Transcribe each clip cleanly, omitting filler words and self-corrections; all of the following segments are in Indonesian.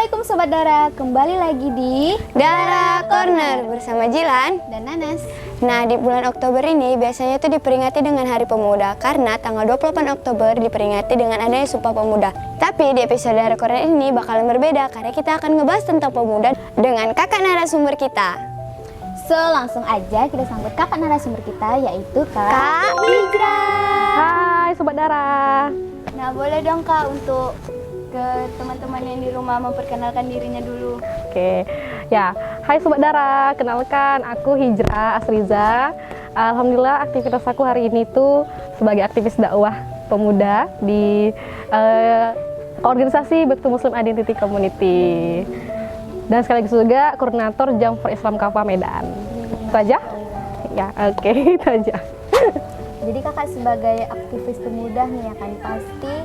Assalamualaikum Sobat Dara, kembali lagi di Dara Corner bersama Jilan dan Nanas. Nah, di bulan Oktober ini biasanya tuh diperingati dengan Hari Pemuda karena tanggal 28 Oktober diperingati dengan adanya Sumpah Pemuda. Tapi di episode Dara Corner ini bakalan berbeda karena kita akan ngebahas tentang pemuda dengan kakak narasumber kita. So, langsung aja kita sambut kakak narasumber kita yaitu Kak Hijrah. Hai Sobat Dara. Nah, boleh dong Kak untuk ke teman-teman yang di rumah memperkenalkan dirinya dulu. Oke, ya, hai Sobat Dara, kenalkan aku Hijrah Asriza. Alhamdulillah aktivitas aku hari ini tuh sebagai aktivis dakwah pemuda di organisasi Bektu Muslim Identity Community. Dan sekaligus juga koordinator Jam for Islam Kapa Medan. Itu aja? Ya, oke, itu aja. Jadi kakak sebagai aktivis pemuda nih akan pasti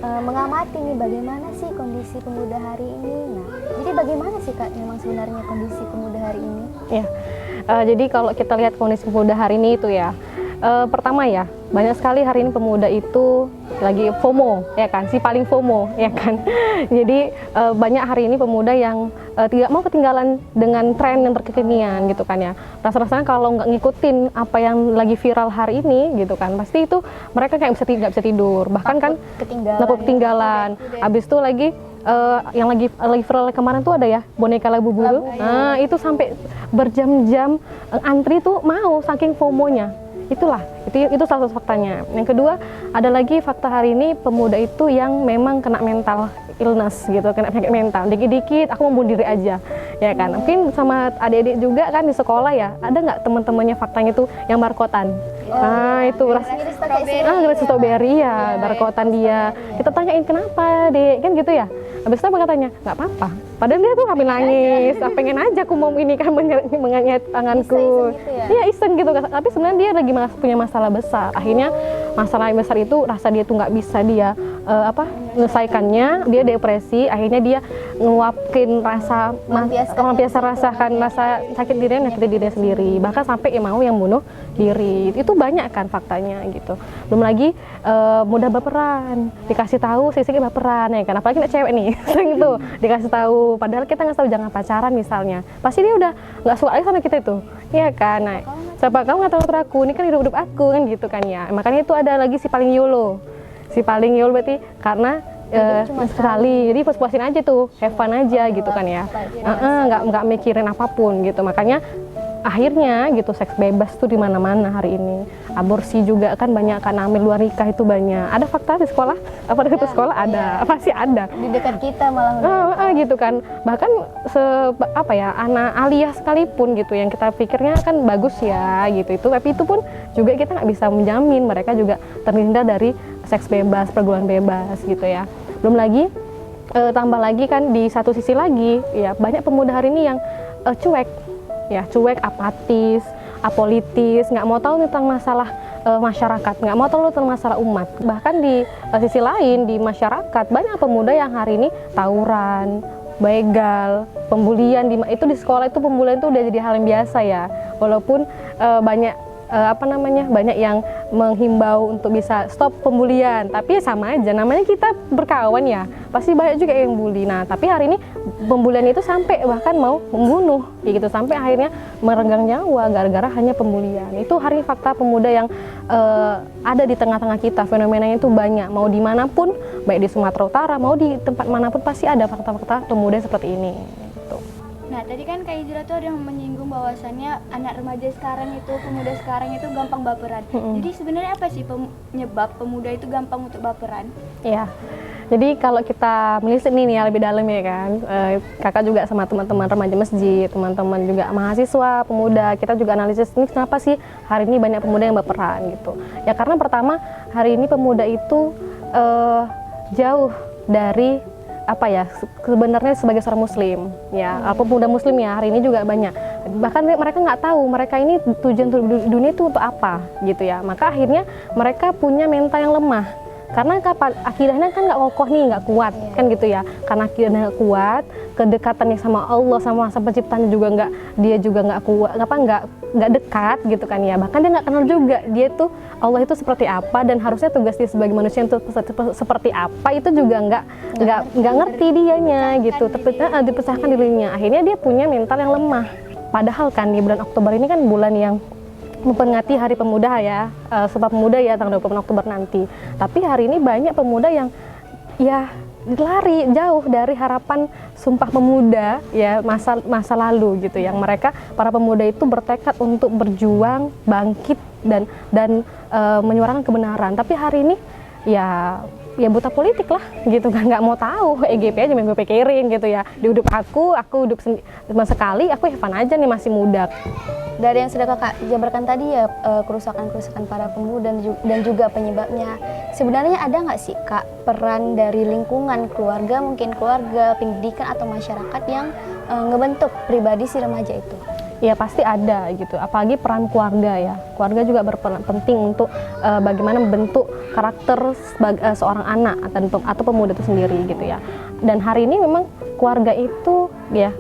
mengamati nih bagaimana sih kondisi pemuda hari ini. Nah, jadi bagaimana sih Kak memang sebenarnya kondisi pemuda hari ini? Ya, jadi kalau kita lihat kondisi pemuda hari ini itu ya, pertama ya, banyak sekali hari ini pemuda itu lagi FOMO, ya kan, si paling FOMO, ya kan. Jadi banyak hari ini pemuda yang tidak mau ketinggalan dengan tren yang terkekinian gitu kan ya. Rasa-rasanya kalau nggak ngikutin apa yang lagi viral hari ini gitu kan, pasti itu mereka kayak nggak bisa tidur, bahkan kan takut ketinggalan. Abis itu lagi yang lagi viral kemarin tuh ada ya boneka Labu Bulu. Nah itu sampai berjam-jam antri tuh mau saking FOMO-nya. Itulah, itu salah satu faktanya. Yang kedua, ada lagi fakta hari ini pemuda itu yang memang kena mental illness gitu, kena penyakit mental. Dikit-dikit aku mau bunuh diri aja, ya kan. Mungkin sama adik-adik juga kan di sekolah ya, ada nggak teman-temannya faktanya tuh yang barkotan? Nah itu rasa strawberry ya, barkotan dia. Kita tanyain kenapa dek, kan gitu ya. Habis itu apa katanya? Nggak apa-apa. Padahal dia tuh sambil nangis, pengen aja aku mau ini kan menganyat tanganku. Iya iseng gitu. Tapi sebenarnya dia lagi punya masalah besar. Akhirnya masalah yang besar itu rasa dia tuh nggak bisa dia menyelesaikannya. Dia depresi. Akhirnya dia ngeluapin rasa melampiaskan rasa sakit dirinya, nyakitin dirinya sendiri. Bahkan sampai mau yang bunuh diri. Itu banyak kan faktanya gitu. Belum lagi mudah baperan. Dikasih tahu sisi baperan ya kan. Apalagi anak cewek nih. Sering tuh dikasih tahu. Padahal kita nggak tahu jangan pacaran misalnya. Pasti dia udah nggak suka lagi sama kita itu. Iya kan. Nah, siapa kamu nggak tahu aku? Ini kan hidup aku kan gitu kan ya. Makanya itu ada lagi si paling YOLO. Si paling YOLO berarti karena sekali, jadi puas-puasin aja tuh, have fun aja gitu kan ya, nggak mikirin apapun gitu. Makanya akhirnya gitu seks bebas tuh di mana-mana hari ini. Aborsi juga kan banyak, kan hamil luar nikah itu banyak. Ada fakta di sekolah? Apa di sekolah ada? Pasti ada. Di dekat kita malah. Gitu kan. Bahkan anak aliyah sekalipun gitu yang kita pikirnya kan bagus ya gitu itu, tapi itu pun juga kita nggak bisa menjamin mereka juga terhindar dari seks bebas, pergaulan bebas gitu ya. Belum lagi tambah lagi kan di satu sisi lagi ya banyak pemuda hari ini yang cuek, apatis, apolitis, nggak mau tahu tentang masalah masyarakat, nggak mau tahu tentang masalah umat. Bahkan di sisi lain di masyarakat banyak pemuda yang hari ini tawuran, begal, pembulian itu di sekolah itu pembulian itu udah jadi hal yang biasa ya. Walaupun banyak banyak yang menghimbau untuk bisa stop pembulian, tapi sama aja namanya kita berkawan ya, pasti banyak juga yang bully. Nah, tapi hari ini pembulian itu sampai bahkan mau membunuh gitu, sampai akhirnya merenggang nyawa gara-gara hanya pembulian. Itu hari fakta pemuda yang ada di tengah-tengah kita. Fenomenanya itu banyak, mau dimanapun, baik di Sumatera Utara mau di tempat manapun pasti ada fakta-fakta pemuda seperti ini. Nah, tadi kan Kak Hijrah tuh ada yang menyinggung bahwasannya anak remaja sekarang itu, pemuda sekarang itu gampang baperan. Jadi sebenarnya apa sih penyebab pemuda itu gampang untuk baperan? Iya. Jadi kalau kita menelisik nih ya lebih dalam ya kan, kakak juga sama teman-teman remaja masjid, teman-teman juga mahasiswa, pemuda, kita juga analisis ini kenapa sih hari ini banyak pemuda yang baperan gitu. Ya karena pertama hari ini pemuda itu jauh dari sebenarnya sebagai seorang muslim ya, pemuda muslim ya hari ini juga banyak, bahkan mereka nggak tahu mereka ini tujuan dunia itu untuk apa gitu ya. Maka akhirnya mereka punya mental yang lemah karena akidahnya kan nggak kokoh nih, nggak kuat kan gitu ya. Karena akidahnya nggak kuat, kedekatannya sama Allah sama sang penciptanya juga nggak kuat, nggak dekat gitu kan ya. Bahkan dia nggak kenal juga dia tuh Allah itu seperti apa, dan harusnya tugas dia sebagai manusia untuk seperti apa itu juga nggak ngerti dianya gitu. Dipecahkan dirinya, akhirnya dia punya mental yang lemah. Padahal kan di bulan Oktober ini kan bulan yang memperingati Hari Pemuda ya, Sumpah Pemuda ya, tanggal 28 Oktober nanti. Tapi hari ini banyak pemuda yang ya lari jauh dari harapan Sumpah Pemuda ya, masa lalu gitu, yang para pemuda itu bertekad untuk berjuang, bangkit dan menyuarakan kebenaran. Tapi hari ini ya buta politik lah gitu kan, nggak mau tahu EGP aja yang gue pikirin gitu ya. Di hidup aku hidup sekali, aku Evan aja nih masih muda. Dari yang sudah kakak jabarkan tadi ya, kerusakan para pemuda dan juga penyebabnya, sebenarnya ada nggak sih kak peran dari lingkungan, keluarga, mungkin keluarga, pendidikan atau masyarakat yang ngebentuk pribadi si remaja itu? Ya pasti ada gitu, apalagi peran keluarga ya. Keluarga juga berperan penting untuk bagaimana membentuk karakter seorang anak atau pemuda itu sendiri gitu ya. Dan hari ini memang keluarga itu ya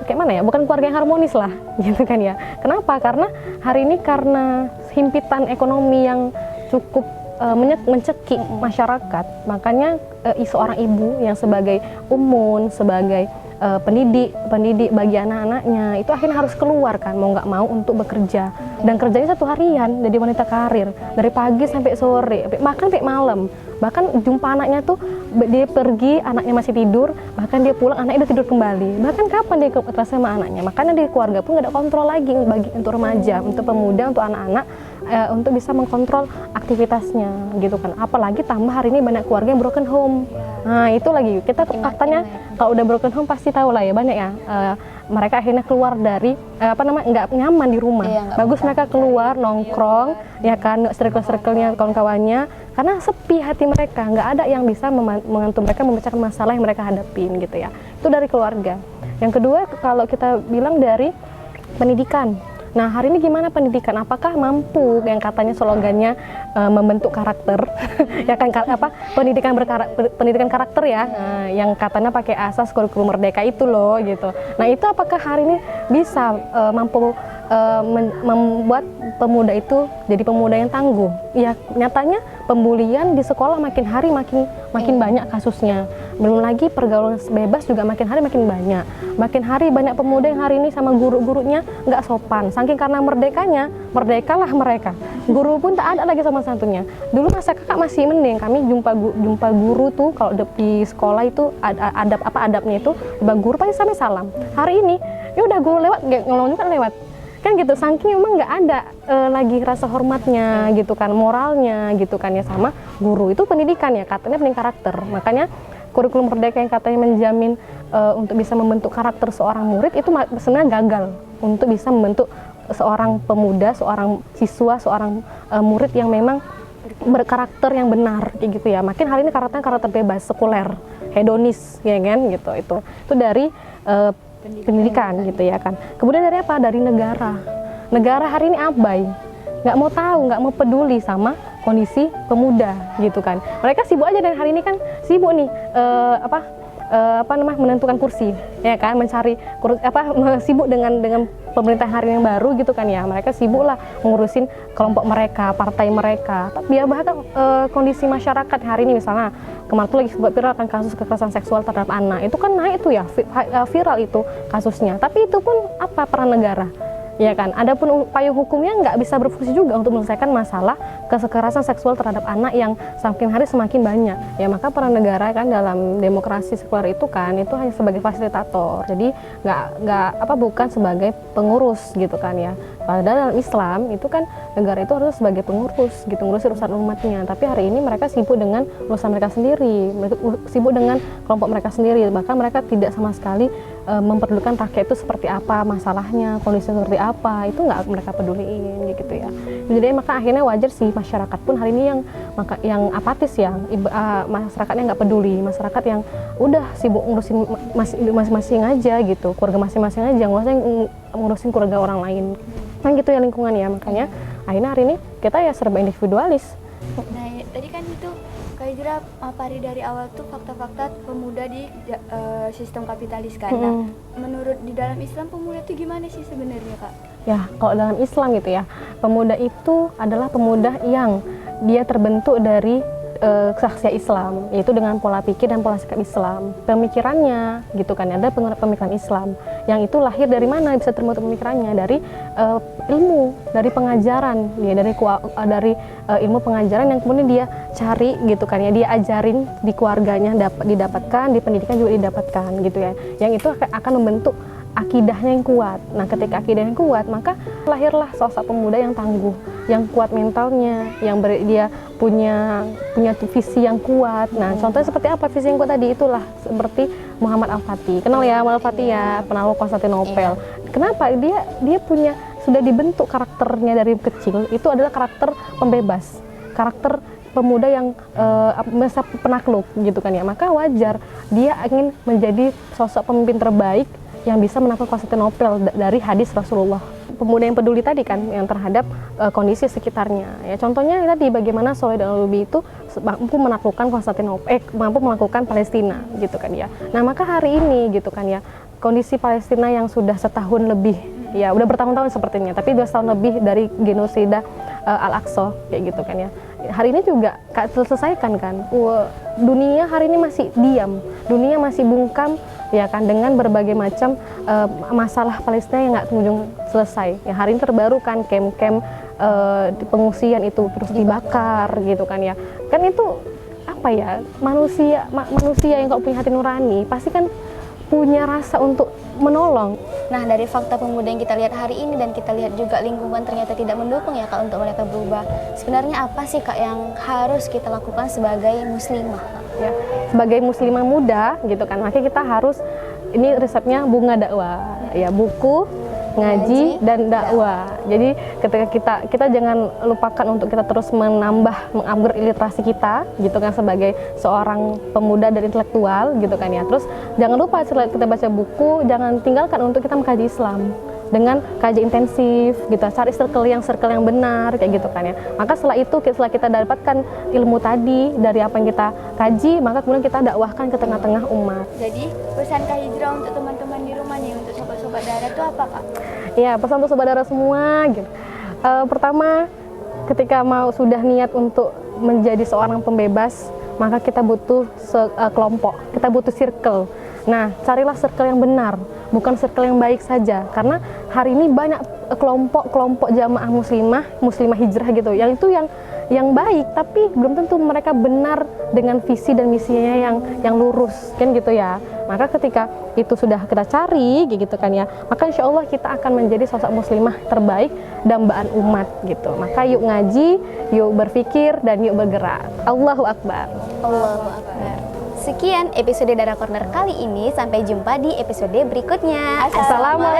kayak mana ya, bukan keluarga yang harmonis lah gitu kan ya. Kenapa? Karena hari ini karena himpitan ekonomi yang cukup mencekik masyarakat, makanya seorang ibu yang sebagai umun, sebagai pendidik bagi anak-anaknya itu akhirnya harus keluar kan, mau nggak mau untuk bekerja, dan kerjanya 1 harian jadi wanita karir dari pagi sampai sore, bahkan sampai malam. Bahkan jumpa anaknya tuh dia pergi, anaknya masih tidur, bahkan dia pulang anaknya udah tidur kembali. Bahkan kapan dia ketemu sama anaknya? Makanya di keluarga pun nggak ada kontrol lagi untuk remaja, untuk pemuda, untuk anak-anak, untuk bisa mengkontrol aktivitasnya gitu kan. Apalagi tambah hari ini banyak keluarga yang broken home. Nah itu lagi kita faktanya kalau udah broken home pasti tahu lah ya, banyak ya mereka akhirnya keluar dari nggak nyaman di rumah. Bagus mereka keluar nongkrong ya kan, circle-circle-nya, kawan-kawannya, karena sepi hati mereka, nggak ada yang bisa membantu mereka memecahkan masalah yang mereka hadapin gitu ya. Itu dari keluarga. Yang kedua kalau kita bilang dari pendidikan. Nah hari ini gimana pendidikan? Apakah mampu yang katanya slogannya membentuk karakter ya kan, pendidikan karakter ya, yang katanya pakai asas kurikulum merdeka itu loh gitu. Nah itu apakah hari ini bisa mampu membuat pemuda itu jadi pemuda yang tangguh? Ya nyatanya pembulian di sekolah makin hari makin banyak kasusnya. Belum lagi pergaulan bebas juga makin hari makin banyak. Makin hari banyak pemuda yang hari ini sama guru-gurunya nggak sopan. Saking karena merdekalah mereka. Guru pun tak ada lagi sama santunnya. Dulu masa kakak masih mending, kami jumpa guru tuh kalau di sekolah itu adabnya itu, guru pasti sampai salam. Hari ini ya udah guru lewat, ngelong kan lewat. Kan gitu, saking memang nggak ada lagi rasa hormatnya gitu kan, moralnya gitu kan ya sama guru. Itu pendidikan ya, katanya pendidikan karakter. Makanya kurikulum merdeka yang katanya menjamin untuk bisa membentuk karakter seorang murid itu sebenarnya gagal untuk bisa membentuk seorang pemuda, seorang siswa, seorang murid yang memang berkarakter yang benar kayak gitu ya. Makin hari ini karakter bebas, sekuler, hedonis ya kan gitu. Itu dari pendidikan gitu ya kan. Kemudian dari apa? Dari negara. Negara hari ini abai, nggak mau tahu, nggak mau peduli sama kondisi pemuda gitu kan. Mereka sibuk aja, dan hari ini kan sibuk nih menentukan kursi ya kan, sibuk dengan pemerintah hari yang baru gitu kan ya. Mereka sibuk lah ngurusin kelompok mereka, partai mereka. Tapi ya bahkan kondisi masyarakat hari ini, misalnya kemarin tuh lagi viral kan kasus kekerasan seksual terhadap anak, itu kan naik itu ya, viral itu kasusnya. Tapi itu pun apa peran negara? Ya kan, adapun payung hukumnya nggak bisa berfungsi juga untuk menyelesaikan masalah kekerasan seksual terhadap anak yang semakin hari semakin banyak. Ya maka peran negara kan dalam demokrasi sekuler itu kan, itu hanya sebagai fasilitator. Jadi bukan sebagai pengurus gitu kan ya. Padahal dalam Islam itu kan negara itu harus sebagai pengurus gitu, ngurusin urusan umatnya. Tapi hari ini mereka sibuk dengan urusan mereka sendiri, sibuk dengan kelompok mereka sendiri. Bahkan mereka tidak sama sekali memperdulikan rakyat itu seperti apa masalahnya, kondisi seperti apa, itu nggak mereka peduliin gitu ya. Jadi maka akhirnya wajar sih masyarakat pun hari ini yang apatis ya, masyarakatnya nggak peduli, masyarakat yang udah sibuk ngurusin masing-masing aja gitu, keluarga masing-masing aja, ngurusin keluarga orang lain kan gitu ya lingkungan ya. Makanya akhirnya hari ini kita ya serba individualis. Nah, tadi kan itu Kak Hijrah mapari dari awal tuh fakta-fakta pemuda di sistem kapitalis kan. Nah, menurut di dalam Islam pemuda itu gimana sih sebenarnya Kak? Ya, kalau dalam Islam gitu ya, pemuda itu adalah pemuda yang dia terbentuk dari kesaksian Islam, yaitu dengan pola pikir dan pola sikap Islam. Pemikirannya gitu kan, ada pemikiran Islam. Yang itu lahir dari mana bisa terbentuk pemikirannya? Dari ilmu, dari pengajaran, ya dari ilmu pengajaran yang kemudian dia cari gitu kan ya, dia ajarin di keluarganya didapatkan, di pendidikan juga didapatkan gitu ya. Yang itu akan membentuk akidahnya yang kuat. Nah, ketika akidahnya kuat, maka lahirlah sosok pemuda yang tangguh, yang kuat mentalnya, yang dia punya visi yang kuat. Nah, contohnya seperti apa visi yang kuat tadi? Itulah seperti Muhammad Al-Fatih. Kenal ya Muhammad Al-Fatih ya, penakluk Konstantinopel. Kenapa? Dia punya sudah dibentuk karakternya dari kecil. Itu adalah karakter pembebas, karakter pemuda yang masa penakluk gitu kan ya. Maka wajar dia ingin menjadi sosok pemimpin terbaik yang bisa menakluk Konstantinopel dari hadis Rasulullah. Pemuda yang peduli tadi kan, yang terhadap kondisi sekitarnya. Ya, contohnya tadi bagaimana Khalid Al-Ayyubi itu mampu menaklukkan Konstantinopel, mampu melakukan Palestina gitu kan ya. Nah, maka hari ini gitu kan ya, kondisi Palestina yang sudah setahun lebih, ya udah bertahun-tahun sepertinya, tapi 2 tahun lebih dari genosida Al-Aqsa kayak gitu kan ya. Hari ini juga terselesaikan kan. Dunia hari ini masih diam, dunia masih bungkam ya kan dengan berbagai macam masalah Palestina yang nggak kunjung selesai. Ya, hari ini terbaru kan kem-kem pengungsian itu terus dibakar gitu kan ya. Kan itu apa ya, manusia yang kalau punya hati nurani pasti kan punya rasa untuk menolong. Nah, dari fakta pemuda yang kita lihat hari ini dan kita lihat juga lingkungan ternyata tidak mendukung ya Kak untuk mereka berubah. Sebenarnya apa sih Kak yang harus kita lakukan sebagai muslimah? Ya, sebagai muslimah muda gitu kan, makanya kita harus, ini resepnya bunga dakwah ya, buku, ngaji dan dakwah. Jadi ketika kita jangan lupakan untuk kita terus mengupgrade literasi kita gitu kan sebagai seorang pemuda dan intelektual gitu kan ya. Terus jangan lupa setelah kita baca buku, jangan tinggalkan untuk kita mengkaji Islam dengan kaji intensif gitu, cari circle yang benar kayak gitu kan ya. Maka setelah itu, setelah kita dapatkan ilmu tadi dari apa yang kita kaji, maka kemudian kita dakwahkan ke tengah-tengah umat. Jadi pesan Kak Hijrah untuk teman-teman di rumah nih, untuk sobat-sobat darat itu apa Kak? Ya, pesan untuk saudara semua gitu. Pertama, ketika sudah niat untuk menjadi seorang pembebas, maka kita butuh kelompok, kita butuh circle. Nah, carilah circle yang benar, bukan circle yang baik saja. Karena hari ini banyak kelompok jamaah muslimah hijrah gitu, yang itu yang baik, tapi belum tentu mereka benar dengan visi dan misinya yang lurus, kan gitu ya. Maka ketika itu sudah kita cari gitu kan ya, maka insya Allah kita akan menjadi sosok muslimah terbaik, dambaan umat gitu. Maka yuk ngaji, yuk berpikir, dan yuk bergerak. Allahu Akbar. Allahu Akbar. Sekian episode Dara Corner kali ini, sampai jumpa di episode berikutnya. Assalamualaikum